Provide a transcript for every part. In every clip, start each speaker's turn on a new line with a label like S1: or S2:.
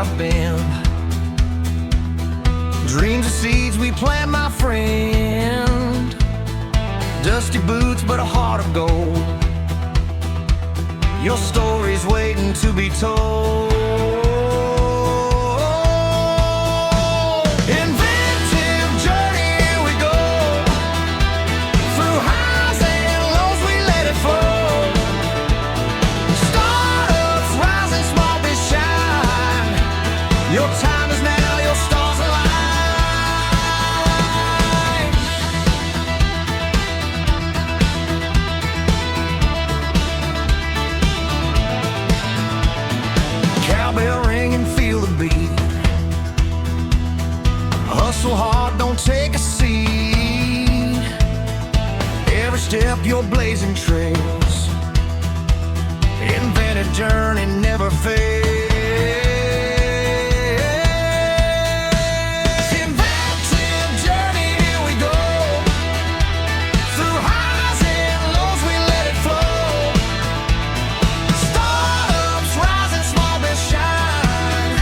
S1: I've been. Dreams are seeds we plant, my friend. Dusty boots, but a heart of gold. Your story's waiting to be told. Inventive journey, here we go. Through highs and lows, we let it flow. Startups rising, small but shine. Your time is now, your stars align. Cowbell ring and feel the beat. Hustle hard, don't take a seat. Every step you're blazing trails. Inventive journey never fails. Inventive journey, here we go. Through highs and lows, we let it flow. Startups rising, small but shine.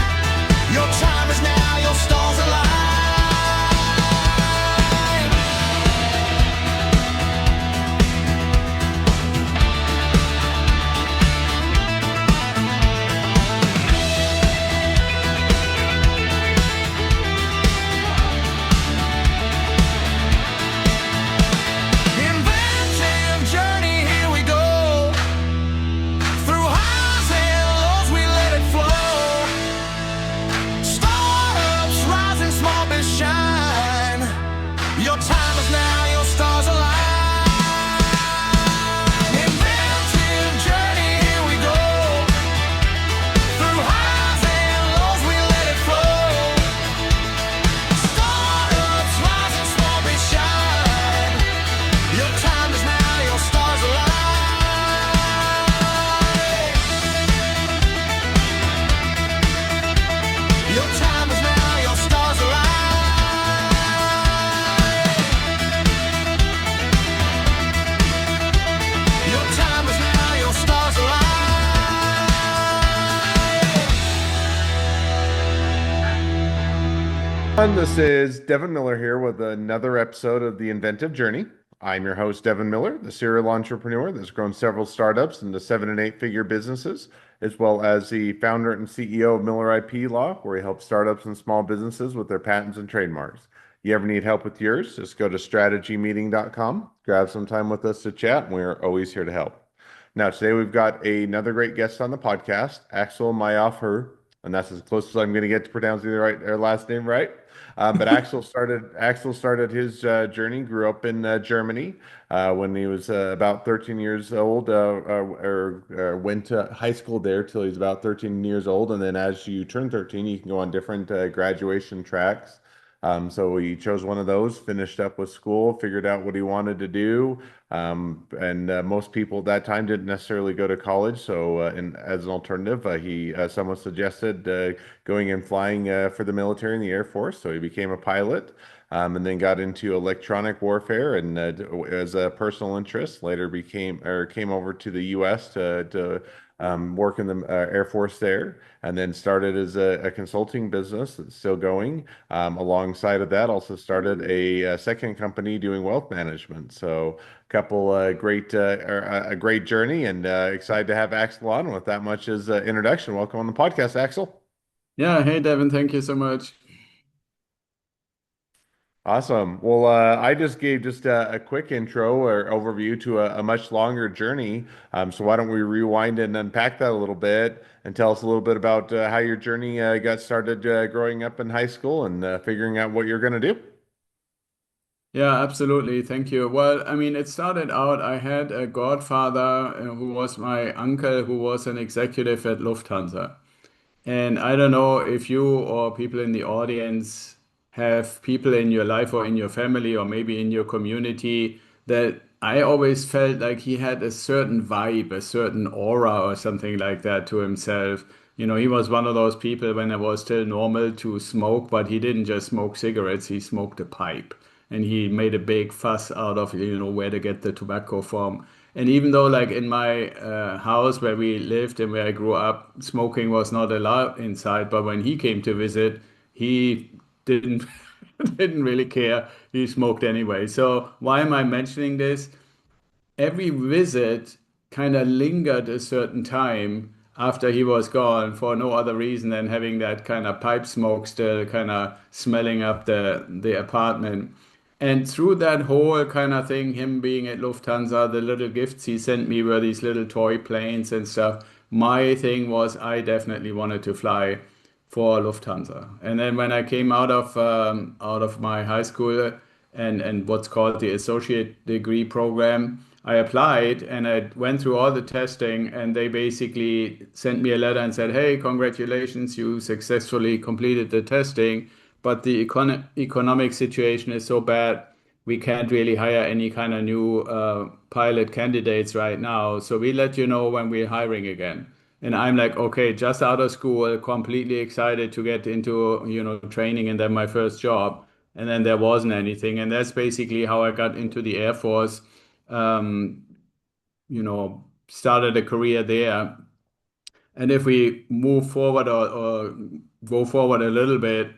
S1: Your time is now, your stars align. Inventive journey, here we go. Through highs and lows, we let it flow. Startups rising, small but shine. Your time is now, your stars align. Inventive journey, here we go. Through highs and lows, we let it flow. Startups rising, small but shine. Your time is now, your stars align. Your time is now, your stars align. Your time is now, your stars align.
S2: This is Devin Miller here with another episode of the Inventive Journey. I'm your host, Devin Miller, the serial entrepreneur that's grown several startups into 7- and 8-figure businesses, as well as the founder and CEO of Miller IP Law, where he helps startups and small businesses with their patents and trademarks. You ever need help with yours? Just go to strategymeeting.com, grab some time with us to chat, and we're always here to help. Now, today we've got another great guest on the podcast, Axel Meierhoefer, and that's as close as I'm going to get to pronouncing the right or last name right. But Axel started his journey. Grew up in Germany when he was about 13 years old, or went to high school there till he was about 13 years old. And then as you turn 13, you can go on different graduation tracks. So he chose one of those, finished up with school, figured out what he wanted to do. And most people at that time didn't necessarily go to college. So as an alternative, someone suggested going and flying for the military and the Air Force. So he became a pilot. And then got into electronic warfare, and as a personal interest, later came over to the U.S. to work in the Air Force there, and then started as a consulting business that's still going. Alongside of that, also started a second company doing wealth management. So a couple a great journey, and excited to have Axel on. With that much as introduction, welcome on the podcast, Axel.
S3: Yeah, hey Devin, thank you so much.
S2: Awesome. Well, I just gave a quick intro or overview to a much longer journey. So why don't we rewind and unpack that a little bit and tell us a little bit about how your journey got started growing up in high school and figuring out what you're going to do.
S3: Yeah, absolutely. Thank you. Well, I mean, it started out, I had a godfather who was my uncle, who was an executive at Lufthansa. And I don't know if you or people in the audience have people in your life or in your family or maybe in your community that I always felt like he had a certain vibe, a certain aura or something like that to himself. You know, he was one of those people when it was still normal to smoke, but he didn't just smoke cigarettes, he smoked a pipe. And he made a big fuss out of, where to get the tobacco from. And even though, like in my house where we lived and where I grew up, smoking was not allowed inside, but when he came to visit, he didn't didn't really care. He smoked anyway. So why am I mentioning this? Every visit kind of lingered a certain time after he was gone for no other reason than having that kind of pipe smoke still kind of smelling up the apartment. And through that whole kind of thing, him being at Lufthansa, the little gifts he sent me were these little toy planes and stuff. My thing was I definitely wanted to fly for Lufthansa. And then when I came out of my high school and what's called the associate degree program, I applied and I went through all the testing, and they basically sent me a letter and said, "Hey, congratulations, you successfully completed the testing, but the economic situation is so bad, we can't really hire any kind of new pilot candidates right now. So we let you know when we're hiring again." And I'm like, okay, just out of school, completely excited to get into, training and then my first job. And then there wasn't anything. And that's basically how I got into the Air Force. Um, Started a career there. And if we move forward or go forward a little bit,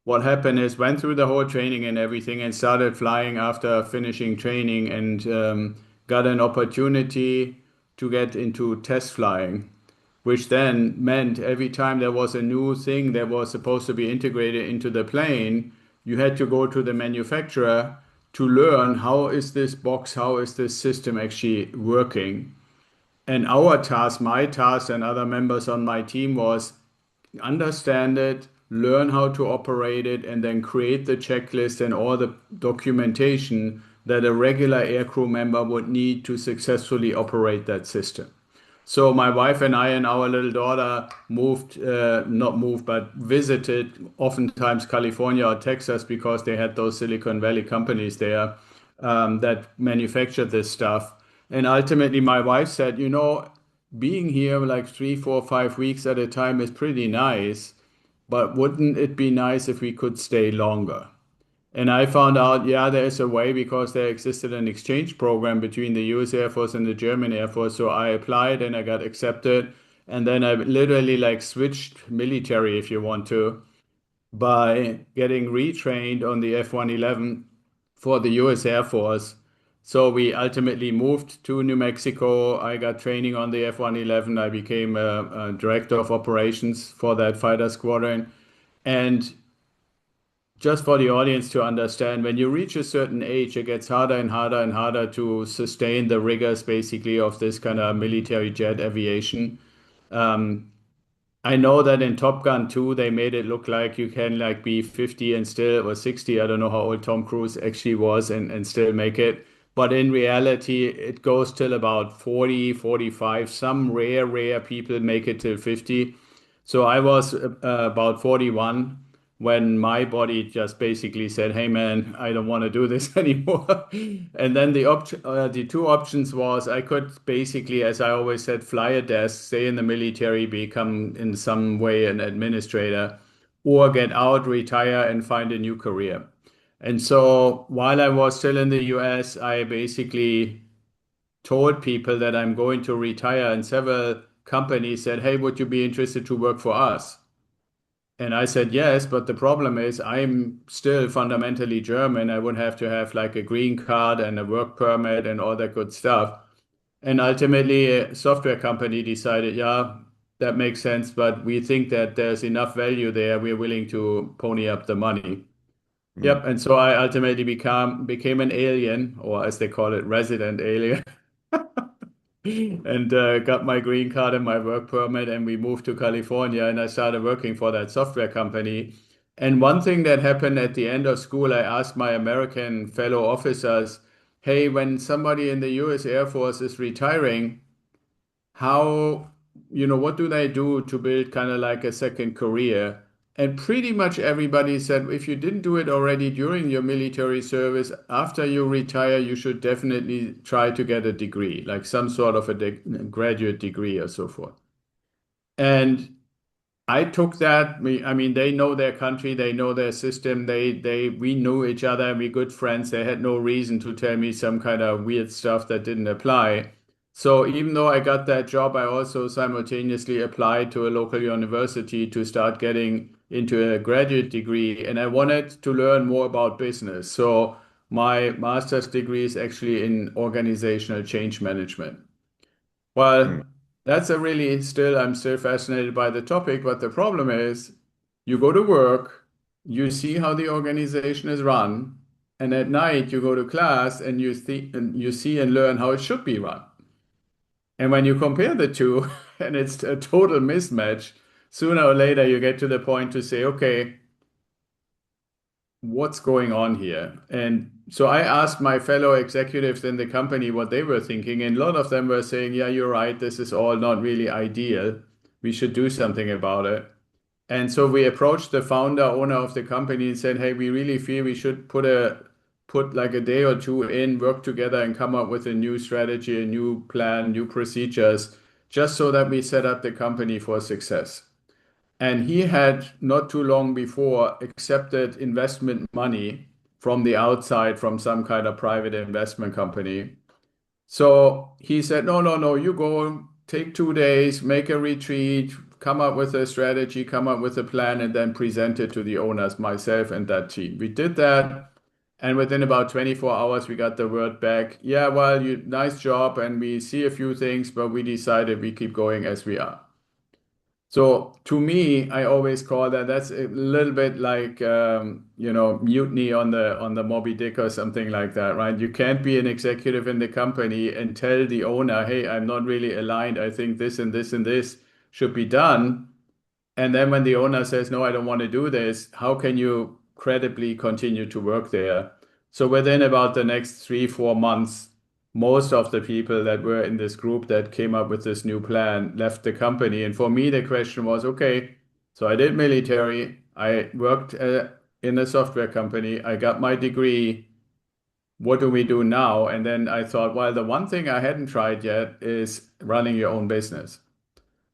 S3: what happened is went through the whole training and everything and started flying after finishing training and got an opportunity to get into test flying, which then meant every time there was a new thing that was supposed to be integrated into the plane, you had to go to the manufacturer to learn how is this box, how is this system actually working. And our task, my task, and other members on my team was understand it, learn how to operate it, and then create the checklist and all the documentation that a regular aircrew member would need to successfully operate that system. So my wife and I and our little daughter moved, not moved, but visited oftentimes California or Texas because they had those Silicon Valley companies there that manufactured this stuff. And ultimately, my wife said, being here like 3, 4, 5 weeks at a time is pretty nice, but wouldn't it be nice if we could stay longer? And I found out, yeah, there is a way because there existed an exchange program between the US Air Force and the German Air Force. So I applied and I got accepted. And then I literally like switched military, if you want to, by getting retrained on the F-111 for the US Air Force. So we ultimately moved to New Mexico. I got training on the F-111. I became a director of operations for that fighter squadron. And just for the audience to understand, when you reach a certain age, it gets harder and harder and harder to sustain the rigors basically of this kind of military jet aviation. I know that in Top Gun 2, they made it look like you can like be 50 and still, or 60, I don't know how old Tom Cruise actually was and still make it. But in reality, it goes till about 40, 45. Some rare people make it till 50. So I was about 41 when my body just basically said, "Hey man, I don't want to do this anymore." And then the two options was I could basically, as I always said, fly a desk, stay in the military, become in some way an administrator, or get out, retire, and find a new career. And so while I was still in the US, I basically told people that I'm going to retire, and several companies said, "Hey, would you be interested to work for us?" And I said yes, but the problem is I'm still fundamentally German. I would have to have like a green card and a work permit and all that good stuff. And ultimately, a software company decided, yeah, that makes sense, but we think that there's enough value there. We're willing to pony up the money.
S2: Mm.
S3: Yep. And so I ultimately became an alien, or as they call it, resident alien. And got my green card and my work permit, and we moved to California, and I started working for that software company. And one thing that happened at the end of school, I asked my American fellow officers, "Hey, when somebody in the US Air Force is retiring, how, what do they do to build kind of like a second career?" And pretty much everybody said, if you didn't do it already during your military service, after you retire, you should definitely try to get a degree, like some sort of a graduate degree or so forth. And I took that. I mean, they know their country, they know their system. We knew each other. We good friends. They had no reason to tell me some kind of weird stuff that didn't apply. So even though I got that job, I also simultaneously applied to a local university to start getting into a graduate degree, and I wanted to learn more about business. So my master's degree is actually in organizational change management.
S2: Hmm.
S3: Well, that's a really still, I'm still fascinated by the topic, but the problem is you go to work, you see how the organization is run, and at night you go to class and you see and learn how it should be run. And when you compare the two, and it's a total mismatch, sooner or later you get to the point to say, okay, what's going on here? And so I asked my fellow executives in the company what they were thinking, and a lot of them were saying, yeah, you're right, this is all not really ideal. We should do something about it. And so we approached the founder, owner of the company and said, hey, we really feel we should put like a day or two in, work together and come up with a new strategy, a new plan, new procedures, just so that we set up the company for success. And he had not too long before accepted investment money from the outside from some kind of private investment company. So he said, no, no, no, you go take 2 days, make a retreat, come up with a strategy, come up with a plan, and then present it to the owners, myself and that team. We did that. And within about 24 hours, we got the word back. Yeah, well, nice job. And we see a few things, but we decided we keep going as we are. So to me, I always call that's a little bit like mutiny on the Moby Dick or something like that, right? You can't be an executive in the company and tell the owner, "Hey, I'm not really aligned. I think this and this and this should be done." And then when the owner says, no, I don't want to do this, how can you credibly continue to work there? So within about the next 3, 4 months, most of the people that were in this group that came up with this new plan left the company. And for me, the question was, okay, so I did military, I worked in a software company, I got my degree. What do we do now? And then I thought, well, the one thing I hadn't tried yet is running your own business.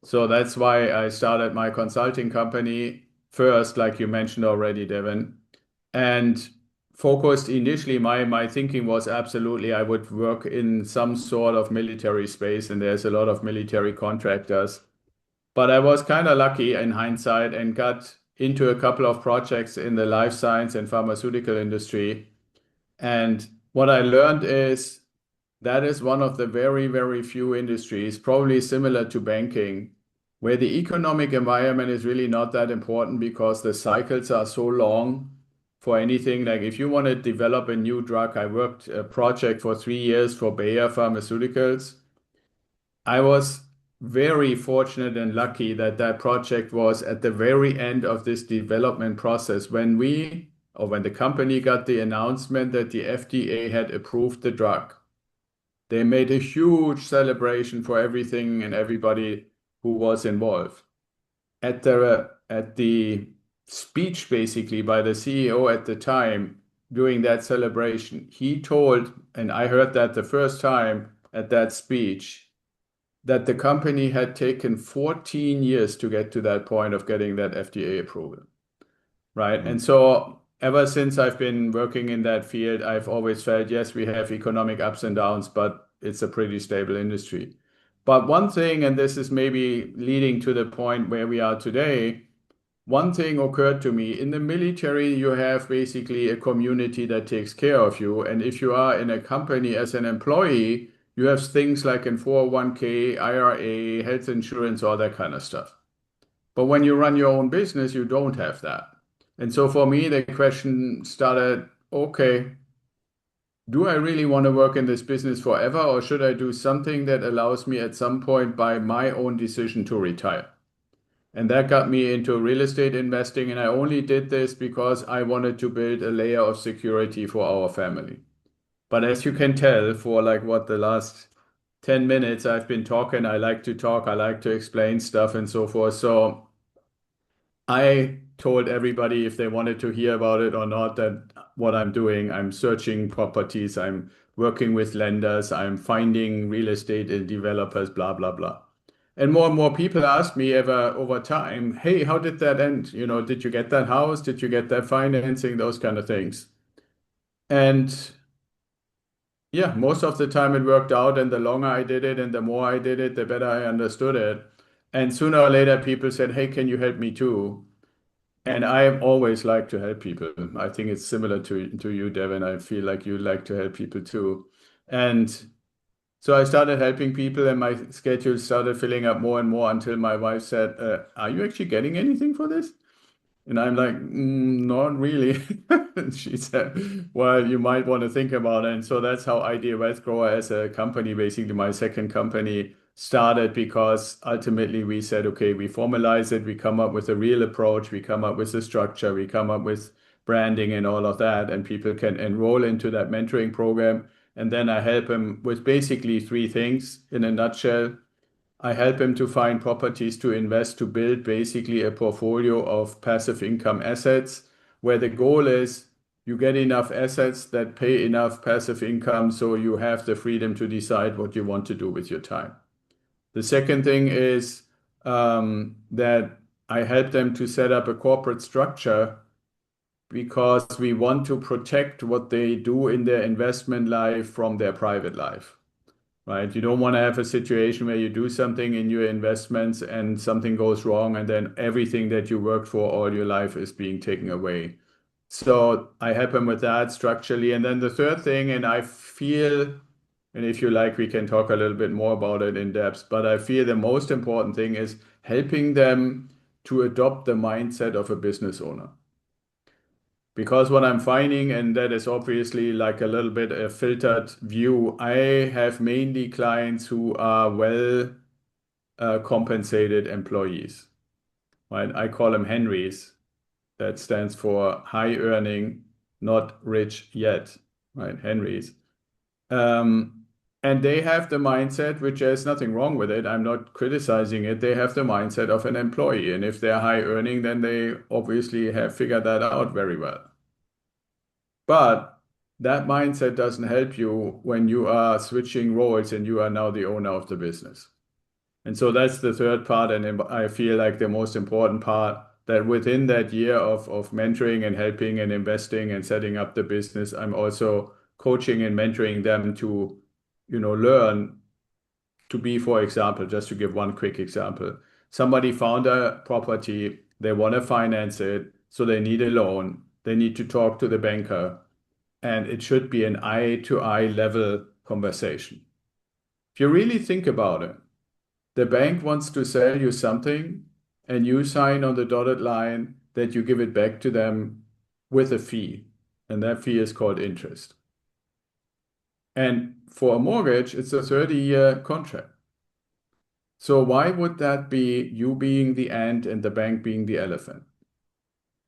S3: So that's why I started my consulting company first, like you mentioned already, Devin, and focused initially. My thinking was absolutely I would work in some sort of military space, and there's a lot of military contractors. But I was kind of lucky in hindsight and got into a couple of projects in the life science and pharmaceutical industry. And what I learned is that is one of the very, very few industries, probably similar to banking, where the economic environment is really not that important because the cycles are so long for anything. Like if you want to develop a new drug, I worked a project for 3 years for Bayer Pharmaceuticals. I was very fortunate and lucky that that project was at the very end of this development process when the company got the announcement that the FDA had approved the drug. They made a huge celebration for everything and everybody who was involved. At the speech basically by the CEO at the time during that celebration, he told, and I heard that the first time at that speech, that the company had taken 14 years to get to that point of getting that FDA approval. Right.
S2: Hmm.
S3: And so ever since I've been working in that field, I've always felt, yes, we have economic ups and downs, but it's a pretty stable industry. But one thing, and this is maybe leading to the point where we are today, one thing occurred to me. In the military, you have basically a community that takes care of you. And if you are in a company as an employee, you have things like in 401k, IRA, health insurance, all that kind of stuff. But when you run your own business, you don't have that. And so for me, the question started, okay, do I really want to work in this business forever, or should I do something that allows me at some point by my own decision to retire? And that got me into real estate investing. And I only did this because I wanted to build a layer of security for our family. But as you can tell, for like what the last 10 minutes I've been talking, I like to talk, I like to explain stuff and so forth. So I told everybody if they wanted to hear about it or not, that what I'm doing, I'm searching properties, I'm working with lenders, I'm finding real estate developers, blah, blah, blah. And more people ask me over time, hey, how did that end? Did you get that house? Did you get that financing? Those kind of things. And yeah, most of the time it worked out, and the longer I did it and the more I did it, the better I understood it. And sooner or later, people said, hey, can you help me too? And I always like to help people. I think it's similar to you, Devin. I feel like you like to help people too. And so I started helping people, and my schedule started filling up more and more until my wife said, are you actually getting anything for this? And I'm like, not really. And she said, well, you might want to think about it. And so that's how Idea Wealth Grower as a company, basically my second company, started, because ultimately we said, okay, we formalize it, we come up with a real approach, we come up with a structure, we come up with branding and all of that, and people can enroll into that mentoring program. And then I help them with basically three things in a nutshell. I help him to find properties to invest, to build basically a portfolio of passive income assets, where the goal is you get enough assets that pay enough passive income so you have the freedom to decide what you want to do with your time. The second thing is that I help them to set up a corporate structure, because we want to protect what they do in their investment life from their private life. Right? You don't want to have a situation where you do something in your investments and something goes wrong, and then everything that you worked for all your life is being taken away. So I help them with that structurally. And then the third thing, and I feel, and if you like, we can talk a little bit more about it in depth, but I feel the most important thing is helping them to adopt the mindset of a business owner. Because what I'm finding, and that is obviously like a little bit a filtered view, I have mainly clients who are well compensated employees, right? I call them Henrys. That stands for high earning, not rich yet, right? Henrys. Um, and they have the mindset, which there's nothing wrong with it. I'm not criticizing it. They have the mindset of an employee. And if they're high earning, then they obviously have figured that out very well. But that mindset doesn't help you when you are switching roles and you are now the owner of the business. And so that's the third part. And I feel like the most important part, that within that year of mentoring and helping and investing and setting up the business, I'm also coaching and mentoring them to, learn to be, for example, just to give one quick example, somebody found a property, they want to finance it, so they need a loan, they need to talk to the banker, and it should be an eye-to-eye level conversation. If you really think about it, the bank wants to sell you something, and you sign on the dotted line that you give it back to them with a fee, and that fee is called interest. And for a mortgage, it's a 30-year contract. So why would that be you being the ant and the bank being the elephant?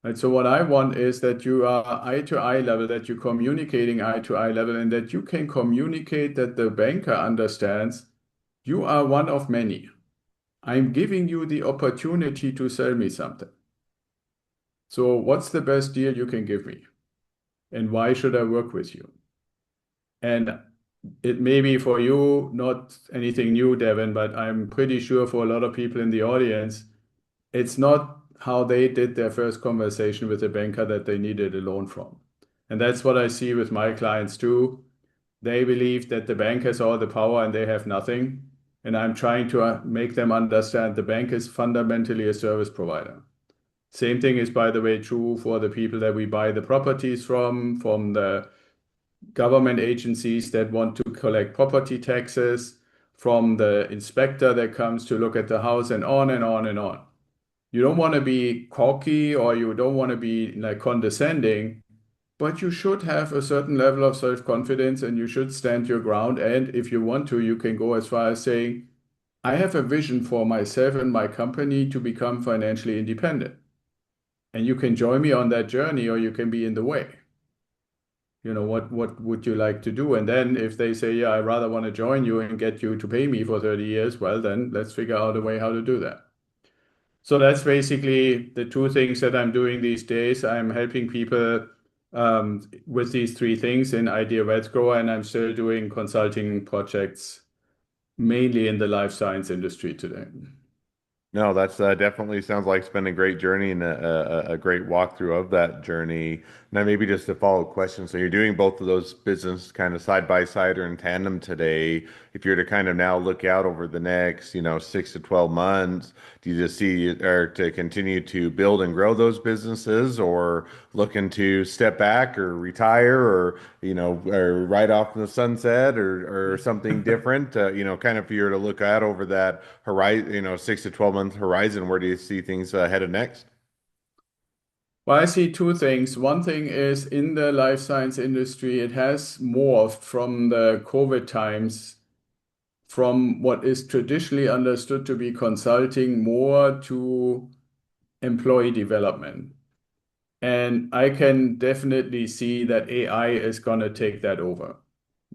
S3: Right? So what I want is that you are eye to eye level, that you're communicating eye to eye level, and that you can communicate that the banker understands you are one of many. I'm giving you the opportunity to sell me something. So what's the best deal you can give me? And why should I work with you? And it may be for you not anything new, Devin, but I'm pretty sure for a lot of people in the audience, it's not how they did their first conversation with the banker that they needed a loan from. And that's what I see with my clients too. They believe that the bank has all the power and they have nothing. And I'm trying to make them understand the bank is fundamentally a service provider. Same thing is, by the way, true for the people that we buy the properties from the government agencies that want to collect property taxes, from the inspector that comes to look at the house, and on and on and on. You don't want to be cocky, or you don't want to be like condescending, but you should have a certain level of self-confidence, and you should stand your ground. And if you want to, you can go as far as saying, I have a vision for myself and my company to become financially independent. And you can join me on that journey, or you can be in the way. What would you like to do? And then if they say, yeah, I rather want to join you and get you to pay me for 30 years, well, then let's figure out a way how to do that. So that's basically the two things that I'm doing these days. I'm helping people with these three things in Idea Wealth Grower, and I'm still doing consulting projects mainly in the life science industry today.
S2: No, that's definitely sounds like it's been a great journey and a great walkthrough of that journey. Now, maybe just a follow-up question. So you're doing both of those business kind of side by side or in tandem today. If you're to kind of now look out over the next, 6 to 12 months, do you just see or to continue to build and grow those businesses, or looking to step back or retire, or or ride off in the sunset, or something different? Kind of if you were to look out over that horizon, 6 to 12 month horizon, where do you see things headed next?
S3: Well, I see two things. One thing is in the life science industry, it has morphed from the COVID times, from what is traditionally understood to be consulting more to employee development. And I can definitely see that AI is going to take that over.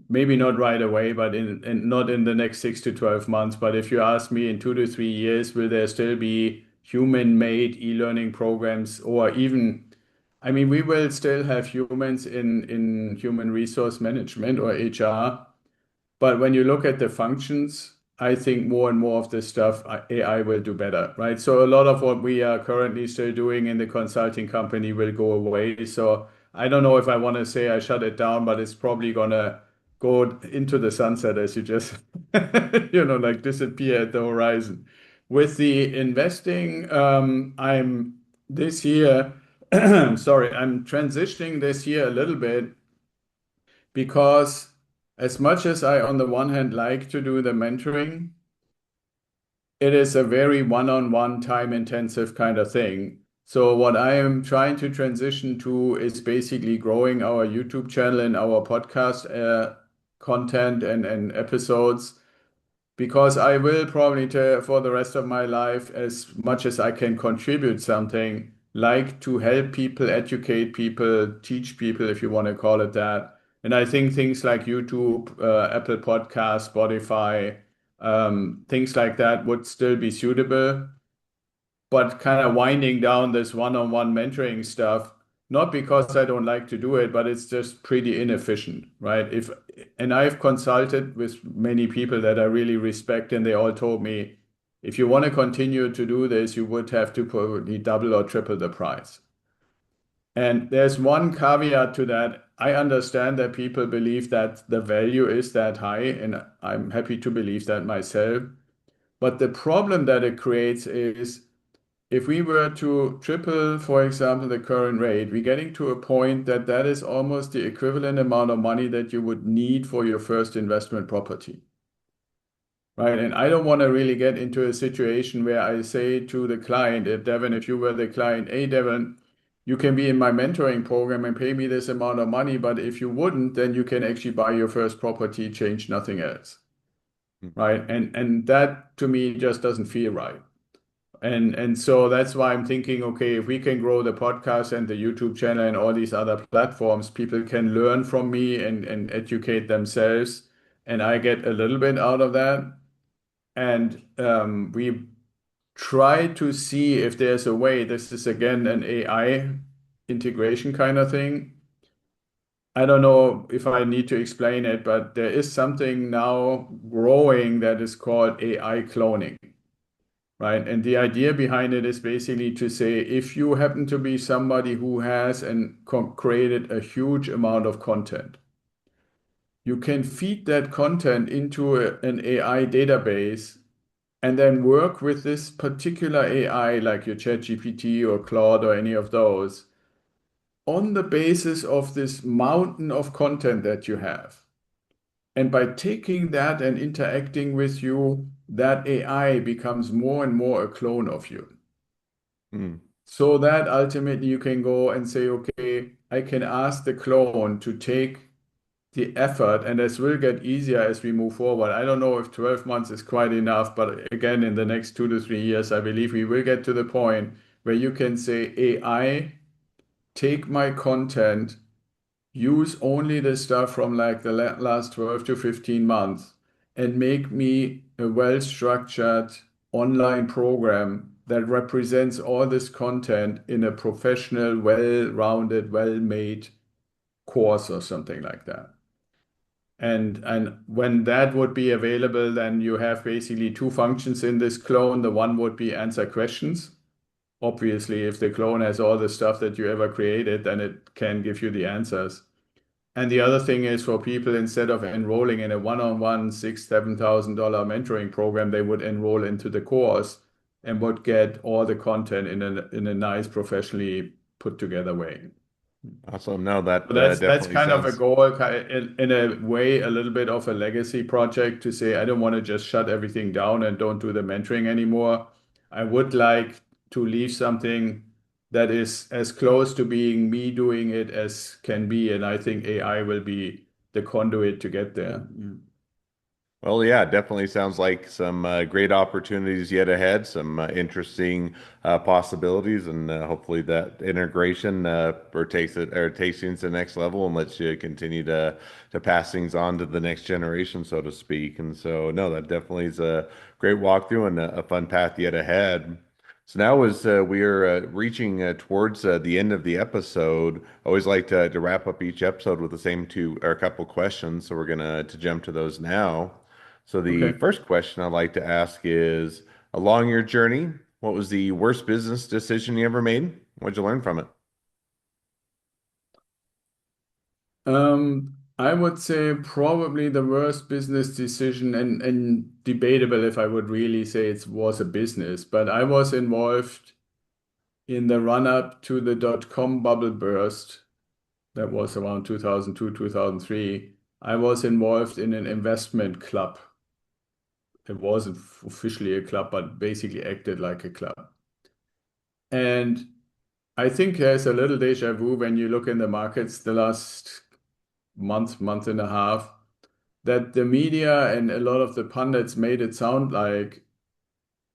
S3: Maybe not right away, but not in the next 6 to 12 months. But if you ask me in 2 to 3 years, will there still be human-made e-learning programs or even, I mean, we will still have humans in human resource management or HR, but when you look at the functions, I think more and more of this stuff AI will do better, right? So a lot of what we are currently still doing in the consulting company will go away. So I don't know if I want to say I shut it down, but it's probably gonna go into the sunset as you just, like disappear at the horizon. With the investing, I'm this year, sorry, I'm transitioning this year a little bit because as much as I, on the one hand, like to do the mentoring, it is a very one-on-one time intensive kind of thing. So what I am trying to transition to is basically growing our YouTube channel and our podcast content and episodes because I will probably for the rest of my life, as much as I can contribute something, like to help people, educate people, teach people, if you want to call it that. And I think things like YouTube, Apple Podcasts, Spotify, things like that would still be suitable, but kind of winding down this one-on-one mentoring stuff, not because I don't like to do it, but it's just pretty inefficient, right? And I've consulted with many people that I really respect, and they all told me, if you want to continue to do this, you would have to probably double or triple the price. And there's one caveat to that. I understand that people believe that the value is that high, and I'm happy to believe that myself. But the problem that it creates is if we were to triple, for example, the current rate, we're getting to a point that that is almost the equivalent amount of money that you would need for your first investment property, right? And I don't want to really get into a situation where I say to the client, if Devin, if you were the client, hey, Devin, you can be in my mentoring program and pay me this amount of money, but if you wouldn't, then you can actually buy your first property, change nothing else, right? And that to me just doesn't feel right. And so that's why I'm thinking, okay, if we can grow the podcast and the YouTube channel and all these other platforms, people can learn from me and educate themselves, and I get a little bit out of that. And we try to see if there's a way. This is again an AI integration kind of thing. I don't know if I need to explain it, but there is something now growing that is called AI cloning. Right. And the idea behind it is basically to say if you happen to be somebody who has and created a huge amount of content, you can feed that content into an AI database and then work with this particular AI, like your ChatGPT or Claude or any of those, on the basis of this mountain of content that you have. And by taking that and interacting with you, that AI becomes more and more a clone of you.
S2: Mm.
S3: So that ultimately you can go and say, okay, I can ask the clone to take the effort, and this will get easier as we move forward. I don't know if 12 months is quite enough, but again, in the next 2 to 3 years, I believe we will get to the point where you can say, AI, take my content, use only the stuff from like the last 12 to 15 months, and make me a well-structured online program that represents all this content in a professional, well-rounded, well-made course or something like that. And when that would be available, then you have basically two functions in this clone. The one would be answer questions. Obviously, if the clone has all the stuff that you ever created, then it can give you the answers. And the other thing is for people, instead of enrolling in a one-on-one $7,000 mentoring program, they would enroll into the course and would get all the content in a nice, professionally put together way.
S2: Awesome. No, that
S3: So that's
S2: definitely
S3: kind of a
S2: sounds.
S3: goal, in a way, a little bit of a legacy project to say I don't want to just shut everything down and don't do the mentoring anymore. I would like to leave something that is as close to being me doing it as can be, and I think AI will be the conduit to get there. Yeah.
S2: Well, yeah, it definitely sounds like some great opportunities yet ahead, some interesting possibilities, and hopefully that integration takes things to the next level and lets you continue to pass things on to the next generation, so to speak. And so, no, that definitely is a great walkthrough and a fun path yet ahead. So now, as we are reaching towards the end of the episode, I always like to wrap up each episode with the same two or a couple questions. So we're gonna to jump to those now. So the
S3: Okay.
S2: first question I'd like to ask is, along your journey, what was the worst business decision you ever made? What'd you learn from it?
S3: I would say probably the worst business decision, and debatable if I would really say it was a business, but I was involved in the run-up to the dot-com bubble burst. That was around 2002, 2003. I was involved in an investment club. It wasn't officially a club, but basically acted like a club. And I think there's a little deja vu when you look in the markets the last month and a half, that the media and a lot of the pundits made it sound like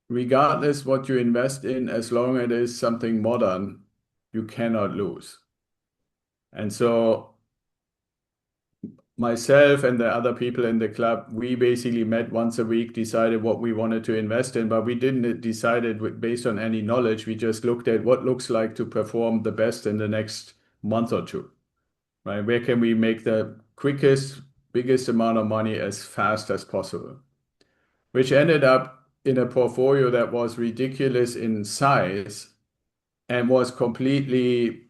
S3: regardless what you invest in, as long as it is something modern, you cannot lose. And so myself and the other people in the club, we basically met once a week, decided what we wanted to invest in, but we didn't decide it based on any knowledge. We just looked at what looks like to perform the best in the next month or two, right? Where can we make the quickest, biggest amount of money as fast as possible? Which ended up in a portfolio that was ridiculous in size and was completely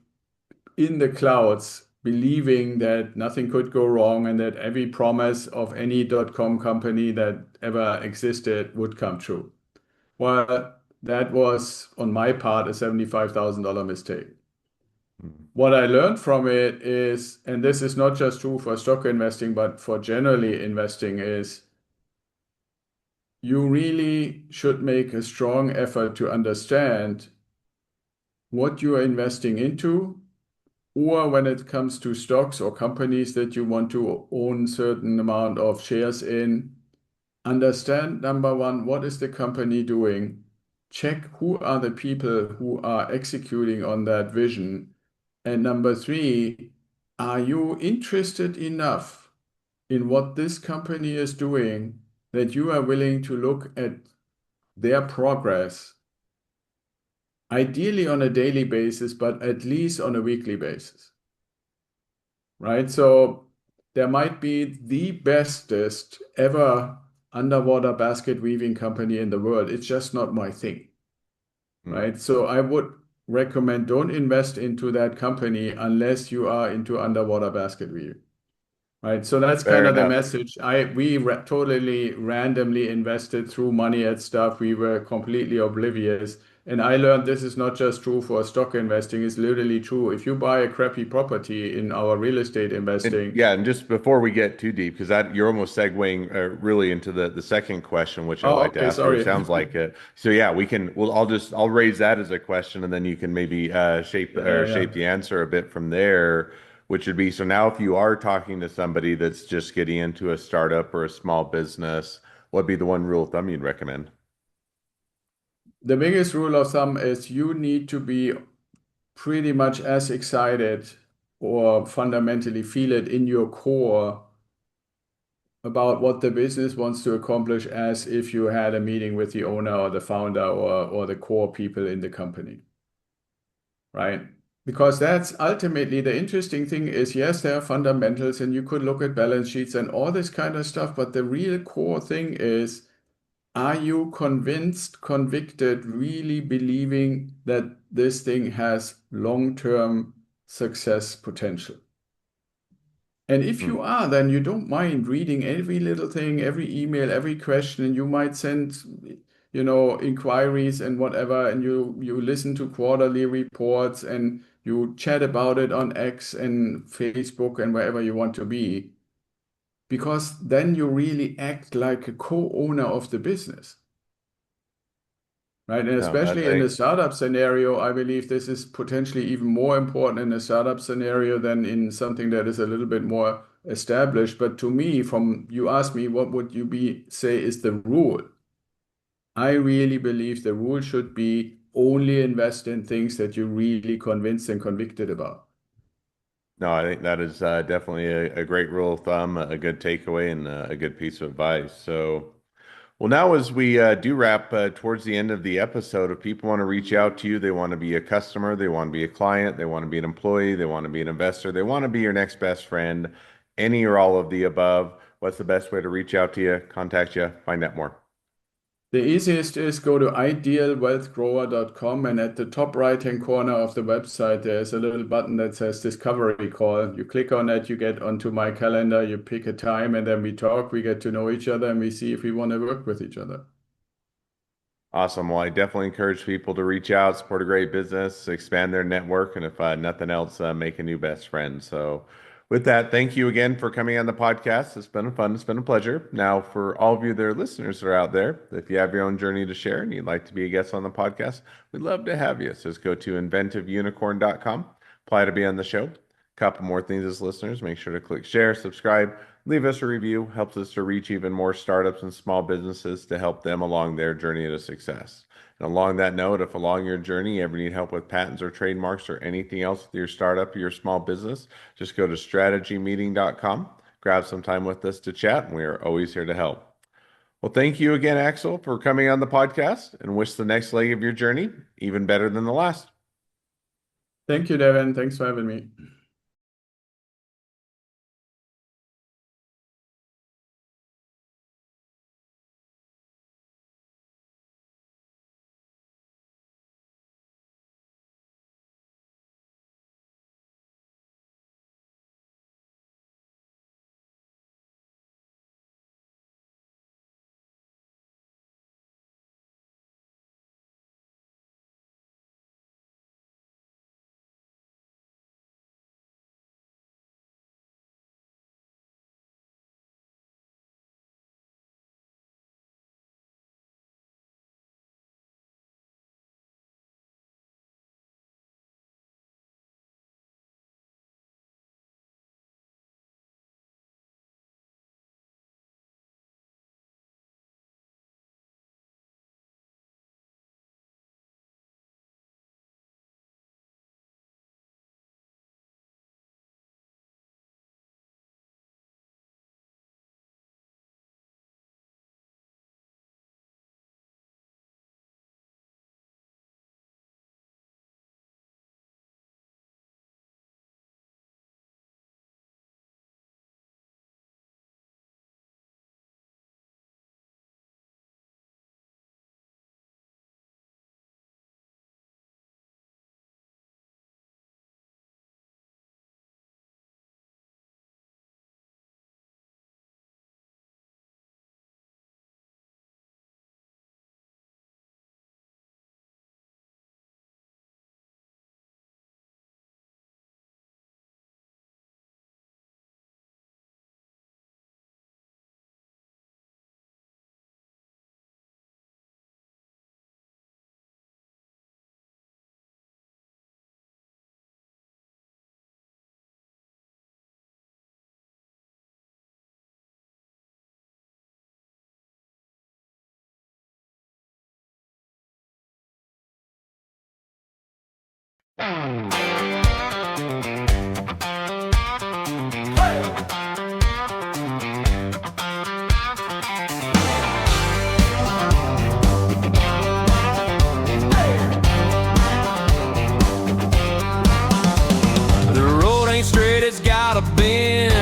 S3: in the clouds, believing that nothing could go wrong and that every promise of any dot-com company that ever existed would come true. Well, that was on my part a $75,000 mistake.
S2: Mm.
S3: What I learned from it is, and this is not just true for stock investing, but for generally investing, is you really should make a strong effort to understand what you are investing into, or when it comes to stocks or companies that you want to own certain amount of shares in, understand number one, what is the company doing? Check who are the people who are executing on that vision. And number three, are you interested enough in what this company is doing that you are willing to look at their progress, ideally on a daily basis, but at least on a weekly basis, right? So there might be the bestest ever underwater basket weaving company in the world. It's just not my thing,
S2: Mm.
S3: right? So I would recommend don't invest into that company unless you are into underwater basket weaving. Right. So that's kind
S2: Fair
S3: of the
S2: enough.
S3: message. We totally randomly invested through money at stuff we were completely oblivious. And I learned this is not just true for stock investing, it's literally true. If you buy a crappy property in our real estate
S2: And
S3: investing,
S2: yeah, and just before we get too deep, because that you're almost segueing really into the second question, which I
S3: oh,
S2: like to
S3: okay,
S2: ask you. It
S3: sorry.
S2: sounds like it. So yeah, we can. Well, I'll raise that as a question, and then you can maybe
S3: Yeah,
S2: shape
S3: yeah.
S2: the answer a bit from there, which would be so now if you are talking to somebody that's just getting into a startup or a small business, what'd be the one rule of thumb you'd recommend?
S3: The biggest rule of thumb is you need to be pretty much as excited or fundamentally feel it in your core about what the business wants to accomplish as if you had a meeting with the owner or the founder or the core people in the company, right? Because that's ultimately the interesting thing is, yes, there are fundamentals and you could look at balance sheets and all this kind of stuff, but the real core thing is, are you convinced, convicted, really believing that this thing has long-term success potential? And if
S2: Hmm.
S3: you are, then you don't mind reading every little thing, every email, every question, and you might send, inquiries and whatever, and you listen to quarterly reports and you chat about it on X and Facebook and wherever you want to be, because then you really act like a co-owner of the business. Right. And
S2: No, that
S3: especially in the startup scenario, I believe this is potentially even more important in a startup scenario than in something that is a little bit more established. But to me, from you asked me, what would you say is the rule? I really believe the rule should be only invest in things that you're really convinced and convicted about.
S2: no, I think that is definitely a great rule of thumb, a good takeaway, and a good piece of advice. So, well, now as we do wrap towards the end of the episode, if people want to reach out to you, they want to be a customer, they want to be a client, they want to be an employee, they want to be an investor, they want to be your next best friend, any or all of the above, what's the best way to reach out to you, contact you, find out more?
S3: The easiest is go to idealwealthgrower.com, and at the top right-hand corner of the website, there's a little button that says Discovery Call. You click on that, you get onto my calendar, you pick a time, and then we talk, we get to know each other, and we see if we want to work with each other.
S2: Awesome. Well, I definitely encourage people to reach out, support a great business, expand their network, and if nothing else, make a new best friend. So, with that, thank you again for coming on the podcast. It's been fun. It's been a pleasure. Now, for all of you that are listeners that are out there, if you have your own journey to share and you'd like to be a guest on the podcast, we'd love to have you. So, just go to inventiveunicorn.com, apply to be on the show. Couple more things as listeners. Make sure to click share, subscribe, leave us a review. Helps us to reach even more startups and small businesses to help them along their journey to success. And along that note, if along your journey you ever need help with patents or trademarks or anything else with your startup or your small business, just go to strategymeeting.com, grab some time with us to chat, and we are always here to help. Well, thank you again, Axel, for coming on the podcast, and wish the next leg of your journey even better than the last.
S3: Thank you, Devin. Thanks for having me.
S1: have been.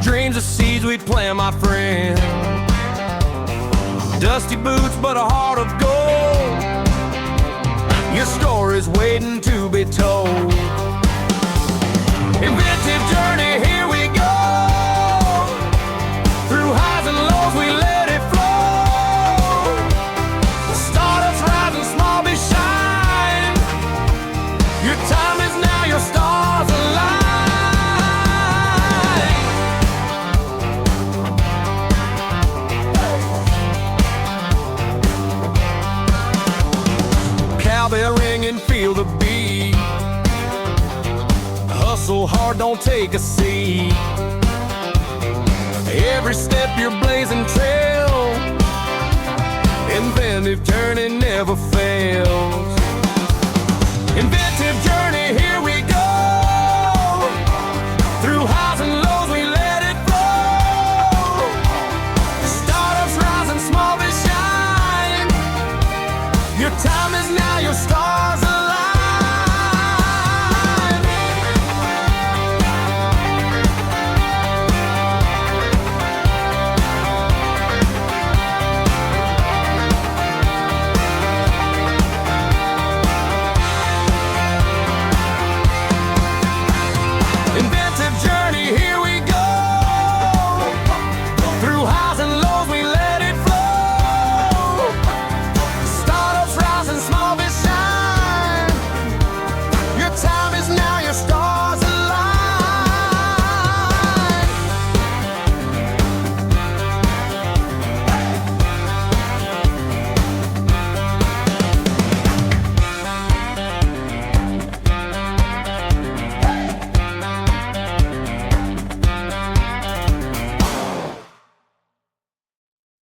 S1: Dreams of seeds we'd plant, my friend. Dusty boots, but a heart of gold. Your story's waiting to be told. Inventive journey, here we go. Through highs and lows, we let it flow. Startups rising, small be shine. Your time is now, your stars align. Cowbell ring and feel the beat. Hustle hard, don't take a seat. Every step you're blazing trail. Inventive journey never fails. Inventive journey.